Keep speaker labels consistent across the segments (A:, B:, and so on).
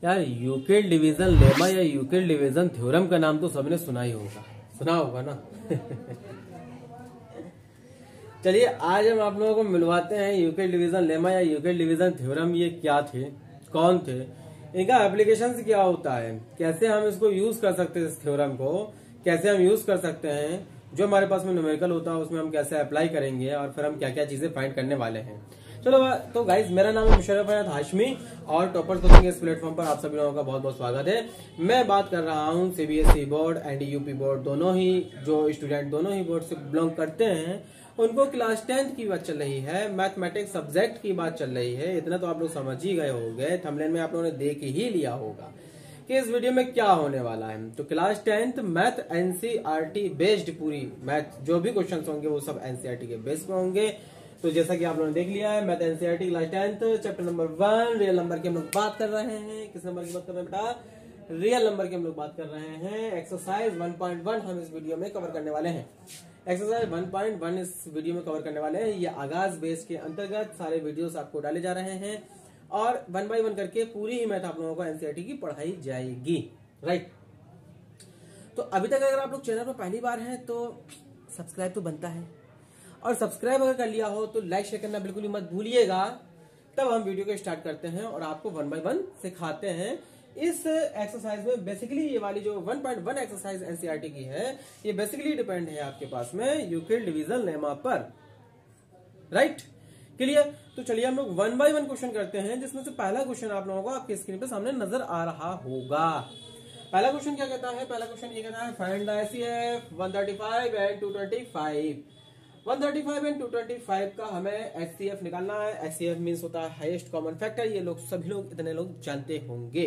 A: यार Euclid division lemma या Euclid division theorem का नाम तो सबने सुना ही होगा, सुना होगा ना। चलिए आज हम आप लोगों को मिलवाते हैं यूक्लिड डिवीजन लेमा या यूक्लिड डिवीजन थ्योरम ये क्या थे, कौन थे, इनका एप्लीकेशन क्या होता है, कैसे हम इसको यूज कर सकते हैं, इस थ्योरम को कैसे हम यूज कर सकते हैं, जो हमारे पास में न्यूमेरिकल होता है उसमें हम कैसे अप्लाई करेंगे और फिर हम क्या क्या चीजें फाइंड करने वाले हैं। चलो तो गाइज मेरा नाम है मुशर्रफ हयात हाशमी और टॉपर्स कोचिंग इस प्लेटफॉर्म पर आप सभी लोगों का बहुत बहुत स्वागत है। मैं बात कर रहा हूं CBSE board and UP board, दोनों ही जो स्टूडेंट दोनों ही बोर्ड से बिलोंग करते हैं उनको क्लास 10th की बात चल रही है, मैथमेटिक्स सब्जेक्ट की बात चल रही है। इतना तो आप लोग समझ ही गए होंगे, थंबनेल में आप लोगों ने देख ही लिया होगा कि इस वीडियो में क्या होने वाला है। तो class 10th math NCERT based, पूरी मैथ जो भी क्वेश्चन होंगे वो सब एनसीईआरटी के बेस पे होंगे। तो जैसा कि आप लोगों ने देख लिया है, math NCERT class 10th chapter number 1 real number की हम लोग बात कर रहे हैं। किस नंबर की बात कर रहे हैं बेटा? रियल नंबर की हम लोग बात कर रहे हैं। एक्सरसाइज 1.1 हम इस वीडियो में कवर करने वाले हैं। एक्सरसाइज 1.1 इस वीडियो में कवर करने वाले हैं। ये आगाज बेस के अंतर्गत सारे वीडियोस आपको डाले जा रहे हैं और 1 by 1 करके पूरी ही मैथ आप लोगों को एनसीईआरटी की पढ़ाई जाएगी, राइट। तो अभी तक अगर आप लोग चैनल पर पहली बार हैं तो सब्सक्राइब तो बनता है, और सब्सक्राइब अगर कर लिया हो तो लाइक शेयर करना बिल्कुल ही मत भूलिएगा। तब हम वीडियो को स्टार्ट करते हैं और आपको 1 by 1 सिखाते हैं। इस एक्सरसाइज में बेसिकली ये वाली जो 1.1 एक्सरसाइज एनसीईआरटी की है, ये बेसिकली डिपेंड है आपके पास में यूक्लिड डिवीजन लेमा पर, राइट। क्लियर? तो चलिए हम लोग 1 by 1 क्वेश्चन करते हैं, जिसमें से पहला क्वेश्चन आप लोगों को आपके स्क्रीन पे सामने नजर आ रहा होगा। पहला क्वेश्चन क्या कहता है? पहला क्वेश्चन ये कहता है find the HCF 135 and 225। 135 and 225 का हमें एचसीएफ निकालना है। एचसीएफ मींस होता है हाईएस्ट कॉमन फैक्टर। ये लोग सभी लोग इतने लोग जानते होंगे।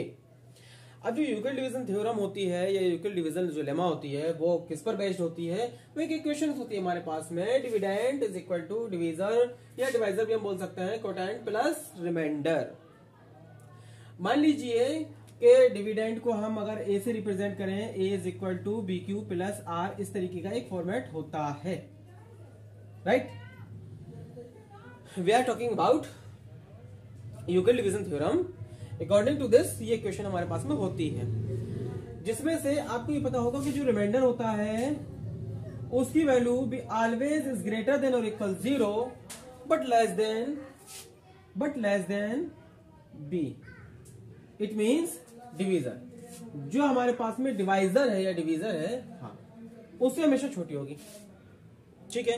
A: अब जो यूक्लिड डिवीजन थ्योरम होती है, ये यूक्लिड डिवीजन जो लेमा होती है, वो किस पर बेस्ड होती है? वो एक इक्वेशन होती है हमारे पास में, dividend is equal to divisor या डिवाइजर भी हम बोल सकते हैं, कोटेंट प्लस रिमाइंडर। मान लीजिए कि डिविडेंड को हम अगर ए से रिप्रेजेंट करें, A is equal to B Q plus R, इस तरीके का एक फॉर्मेट होता है, right. We are talking about Euclid division theorem. According to this ये इक्वेशन हमारे पास में होती है, जिसमें से आपको ये पता होगा कि जो रिमाइंडर होता है उसकी वैल्यू भी always is greater than or equal 0 but less than B. It means divisor, जो हमारे पास में डिवाइजर है या डिवीजर है, हाँ, उससे हमेशा छोटी होगी, ठीक है।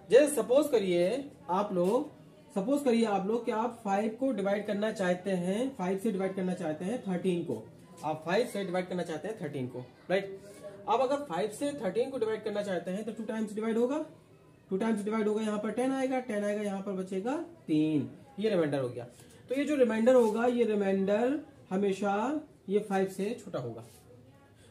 A: जैसे सपोज करिए आप लोग कि आप 5 को डिवाइड करना चाहते हैं, 5 से डिवाइड करना चाहते हैं 13 को। आप 5 से डिवाइड करना चाहते हैं 13 को, राइट। अब अगर 5 से 13 को डिवाइड करना चाहते हैं तो 2 टाइम्स डिवाइड होगा, 2 टाइम्स डिवाइड होगा, यहाँ पर 10 आएगा, 10 आएगा, यहाँ पर बचेगा 3। ये रिमाइंडर हो गया। तो ये जो रिमाइंडर होगा, ये रिमाइंडर हमेशा ये 5 से छोटा होगा।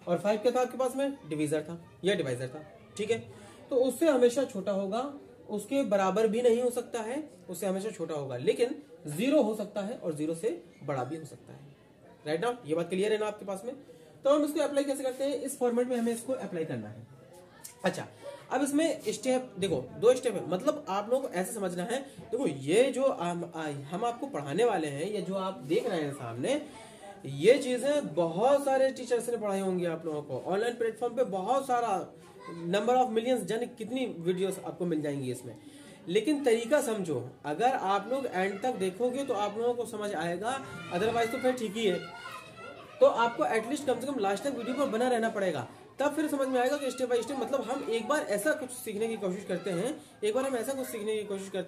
A: और 5 क्या था आपके पास में? डिवीजर था या डिवाइजर था, ठीक है। तो उससे हमेशा छोटा होगा, उसके बराबर भी नहीं हो सकता है, उससे हमेशा छोटा होगा, लेकिन 0 हो सकता है और 0 से बड़ा भी हो सकता है, राइट ना। ये बात क्लियर है ना आपके पास में? तो हम इसको अप्लाई कैसे करते हैं? इस फॉर्मेट में हमें इसको अप्लाई करना है। अच्छा, अब इसमें स्टेप देखो, 2 स्टेप है, मतलब आप लोगों को ऐसे समझना है। देखो ये जो हम आपको पढ़ाने वाले हैं, ये जो आप देख रहे हैं सामने, ये चीजें बहुत सारे टीचर्स ने पढ़ाई होंगी आप लोगों को। ऑनलाइन प्लेटफॉर्म पे बहुत सारा नंबर ऑफ मिलियंस, जाने कितनी वीडियोस आपको मिल जाएंगी इसमें। लेकिन तरीका समझो, अगर आप लोग एंड तक देखोगे तो आप लोगों को समझ आएगा, अदरवाइज तो फिर ठीक ही है। तो आपको एटलीस्ट कम से कम लास्ट तक वीडियो पर बना रहना पड़ेगा, तब फिर समझ में आएगा कि स्टेप बाय स्टेप, मतलब हम एक बार ऐसा कुछ सीखने की कोशिश करते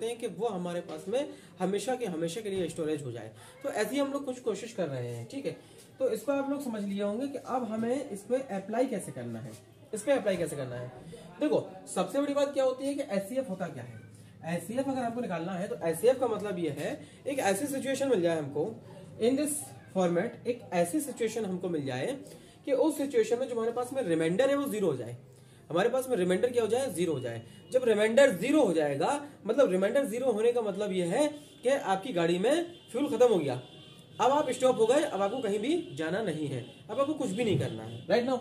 A: हैं, कि वो हमारे पास में हमेशा के लिए स्टोरेज हो जाए। तो ऐसे ही हम लोग कुछ कोशिश कर रहे हैं, ठीक है। तो इसको आप लोग समझ लिए होंगे कि अब हमें इस पे अप्लाई कैसे करना है। देखो सबसे बड़ी बात क्या होती है कि एचसीएफ होता क्या है। एचसीएफ अगर आपको निकालना है तो एचसीएफ का मतलब ये है, एक ऐसी सिचुएशन मिल जाए हमको इन दिस फॉर्मेट, एक ऐसी सिचुएशन हमको मिल जाए कि उस सिचुएशन में जो हमारे पास में रिमाइंडर है वो 0 हो जाए। हमारे पास में रिमाइंडर क्या हो जाए? 0 हो जाए। जब रिमाइंडर 0 हो जाएगा, मतलब रिमाइंडर 0 होने का मतलब ये है कि आपकी गाड़ी में फ्यूल खत्म हो गया, अब आप स्टॉप हो गए, अब आपको कहीं भी जाना नहीं है, अब आपको कुछ भी नहीं करना है, राइट नाउ।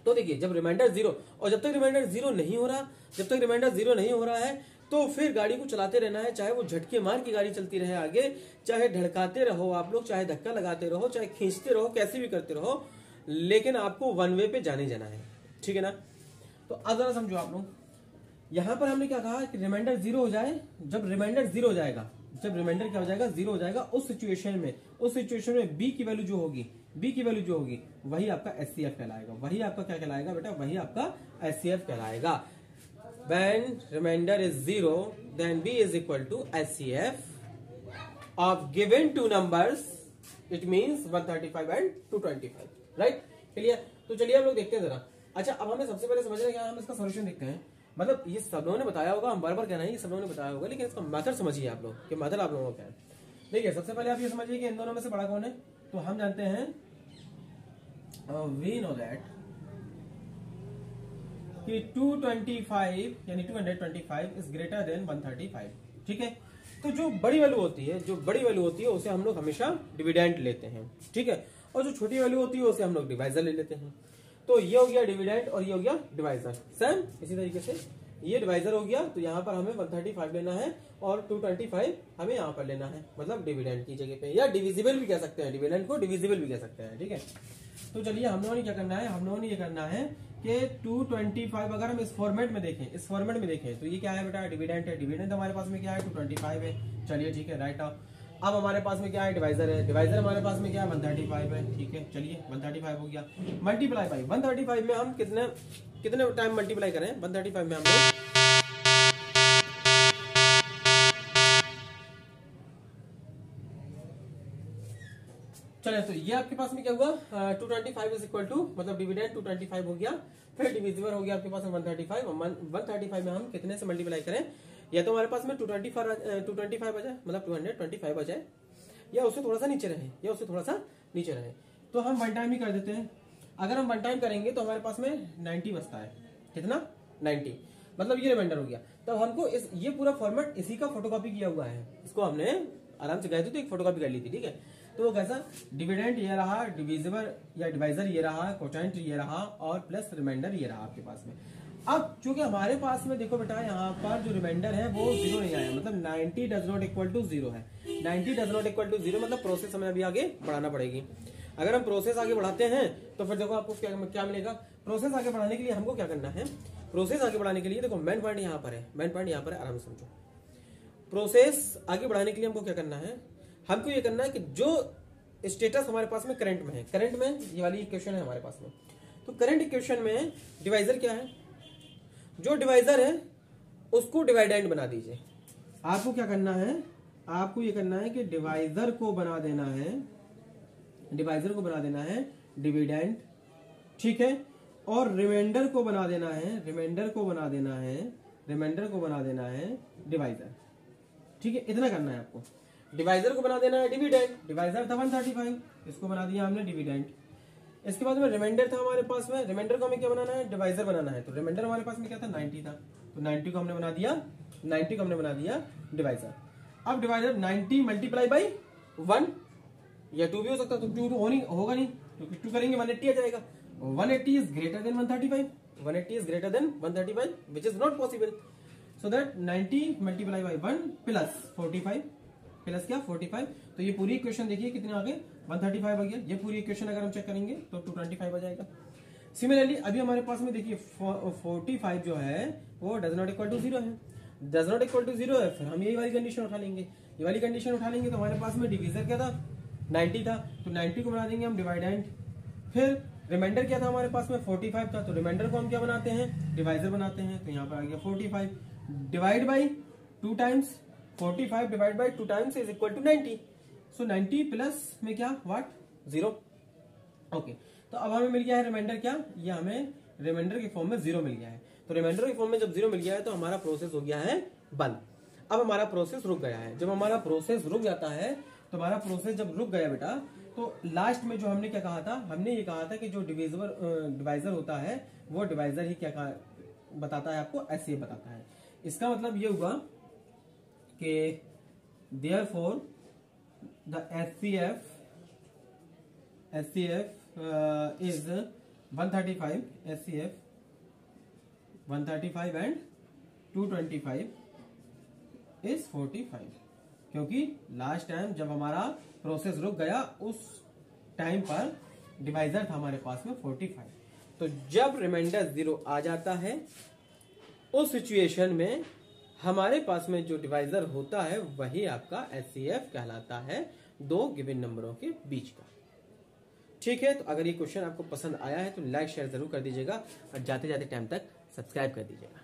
A: तो देखिए जब रिमाइंडर 0, और जब तक रिमाइंडर 0 नहीं हो रहा है तो फिर गाड़ी को चलाते रहना है, चाहे वो झटके मार की गाड़ी चलती रहे आगे, चाहे धड़काते रहो आप लोग, चाहे धक्का लगाते रहो, चाहे खींचते रहो, कैसे भी करते रहो, लेकिन आपको वन वे पे जाने जाना है, ठीक है ना। तो अब जरा समझो आप लोग, यहां पर हमने क्या कहा कि रिमाइंडर जीरो हो जाए, जब रिमाइंडर जीरो हो जाएगा, जब रिमाइंडर क्या हो जाएगा, जीरो हो जाएगा, उस सिचुएशन में बी की वैल्यू जो होगी वही आपका एचसीएफ कहलाएगा, वही आपका क्या कहलाएगा बेटा, वही आपका एचसीएफ कहलाएगा। When remainder is zero, then B is equal to HCF of given two numbers. It means 135 and 225, right? Clear? तो चलिए हम लोग देखते हैं जरा। अच्छा, अब हमें सबसे पहले समझना क्या है, हम इसका सॉल्यूशन देखते हैं। मतलब ये सब लोगों ने बताया होगा, हम बार बार कहना है ये सब लोगों ने बताया होगा, लेकिन इसका मेथड समझिए आप लोग कि मेथड आप लोगों का है। देखिए, सबसे पहले आप ये समझिए कि इन दोनों में से बड़ा कौन है। तो हम जानते हैं, वी नो दैट कि 225 यानी 225 इज ग्रेटर देन 135, ठीक है। तो जो बड़ी वैल्यू होती है उसे हम लोग हमेशा डिविडेंड लेते हैं, ठीक है, और जो छोटी वैल्यू होती है उसे हम लोग डिवाइजर ले लेते हैं। तो ये हो गया डिविडेंड और ये हो गया डिवाइजर। सेम इसी तरीके से ये डिवाइजर हो गया, तो यहाँ पर हमें 135 लेना है और 225 हमें यहाँ पर लेना है, मतलब डिविडेंड की जगह पे, या डिविजिबल भी कह सकते हैं, डिविडेंड को डिविजिबल भी कह सकते हैं, ठीक है। तो चलिए हम लोगों ने क्या करना है, हम लोगों ने ये करना है कि 225 अगर हम इस फॉर्मेट में देखें तो ये क्या है बेटा, डिविडेंड है। डिविडेंड हमारे पास में क्या है, 225 है। चलिए ठीक है, राइट ऑफ। अब हमारे पास में क्या है, डिवाइजर है। डिवाइजर हमारे पास में क्या है, 135 है, ठीक है। चलिए 135 हो गया, मल्टीप्लाई बाई 135 में हम कितने टाइम मल्टीप्लाई करें, 135 में हम लोग चले। तो ये आपके पास में क्या हुआ, 225 इज इक्वल टू, मतलब डिविडेंड 225 हो गया, फिर डिविजिबल हो गया आपके पास में 135। 135 में हम कितने से मल्टीप्लाई करें, या तो हमारे पास में 225 आ जाए, मतलब 225 आ जाए, या उससे थोड़ा सा नीचे रहे, तो हम वन टाइम ही कर देते हैं। अगर हम वन टाइम करेंगे तो हमारे पास में 90 बचता है, कितना, 90, मतलब ये रिमाइंडर हो गया। तब हमको ये पूरा फॉर्मेट इसी का फोटोकॉपी किया हुआ है, इसको हमने आराम से गए थे तो एक फोटोकॉपी कर ली थी, ठीक है। तो वो कैसा, डिविडेंड ये रहा, डिविजिबल या डिवाइजर ये रहा, कोटेंट ये रहा, और प्लस रिमाइंडर ये रहा आपके पास में। अब चूंकि हमारे पास में देखो बेटा, यहाँ पर जो रिमाइंडर है वो जीरो नहीं आया, मतलब 90 does not equal to zero है। 90 does not equal to zero मतलब प्रोसेस हमें अभी आगे बढ़ाना पड़ेगी। अगर हम प्रोसेस आगे बढ़ाते हैं तो फिर देखो आपको क्या मिलेगा। प्रोसेस आगे बढ़ाने के लिए हमको क्या करना है, प्रोसेस आगे बढ़ाने के लिए देखो मेन पॉइंट यहाँ पर है, आराम से समझो। प्रोसेस आगे बढ़ाने के लिए हमको क्या करना है, हमको ये करना है कि जो स्टेटस हमारे पास में करंट में ये वाली इक्वेशन है हमारे पास में, तो करंट इक्वेशन में डिवाइजर क्या है, जो डिवाइजर है उसको डिवाइडेंड बना दीजिए। आपको क्या करना है, आपको ये करना है कि डिवाइजर को बना देना है डिविडेंड, ठीक है, और रिमाइंडर को बना देना है डिवाइजर, ठीक है। इतना करना है आपको, डिवाइजर को बना देना है डिविडेंड। डिवाइजर था 135, इसको बना दिया हमने डिविडेंड। इसके बाद में रिमाइंडर था हमारे पास में, रिमाइंडर को हमें क्या बनाना है, डिवाइजर बनाना है। तो रिमाइंडर हमारे पास में क्या था, 90 था, तो 90 को हमने बना दिया डिवाइजर। अब डिवाइजर 90 मल्टीप्लाई बाई 1 या 2 भी हो सकता है, तो 2 होगा नहीं, क्योंकि 2 करेंगे 180 आ जाएगा। 180 is greater then 135, which is not possible. So that 90 multiply by 1 plus 45, plus क्या 45। तो ये पूरी इक्वेशन देखिए कितने आ गए, 135 आ गया। ये पूरी इक्वेशन अगर हम चेक करेंगे तो 225 आ जाएगा। सिमिलरली अभी हमारे पास में देखिए 45 जो है वो does not equal to zero है, फिर हम यही वाली कंडीशन उठा लेंगे। तो हमारे पास में डिवीजर क्या था, 90 था, तो 90 को बना देंगे हम डिवाइडेंड। फिर रिमाइंडर क्या था हमारे पास में, 45 था, तो रिमाइंडर को हम क्या बनाते हैं, डिवाइजर बनाते हैं। तो यहाँ पर आ गया 45 divide by 2 times, 45 divide by 2 times is equal to 90। So 90 plus में क्या, व्हाट, 0। ओके, तो अब हमें मिल गया है रिमाइंडर क्या, ये हमें रिमाइंडर के फॉर्म में 0 मिल गया है। तो रिमाइंडर के फॉर्म में जब 0 मिल गया है तो हमारा प्रोसेस हो गया है बंद। अब हमारा प्रोसेस रुक गया है। जब हमारा प्रोसेस रुक जाता है तो हमारा प्रोसेस जब रुक गया बेटा, तो लास्ट में जो हमने क्या कहा था, हमने ये कहा था कि जो डिवाइजर होता है वो डिवाइजर ही क्या बताता है आपको, ऐसे बताता है। इसका मतलब ये हुआ कि therefore the HCF is 135, HCF 135 and 225 is 45, क्योंकि लास्ट टाइम जब हमारा प्रोसेस रुक गया उस टाइम पर डिवाइजर था हमारे पास में 45। तो जब रिमाइंडर 0 आ जाता है उस सिचुएशन में हमारे पास में जो डिवाइजर होता है वही आपका एचसीएफ कहलाता है, दो गिवन नंबरों के बीच का। ठीक है, तो अगर ये क्वेश्चन आपको पसंद आया है तो लाइक शेयर जरूर कर दीजिएगा और जाते जाते टाइम तक सब्सक्राइब कर दीजिएगा।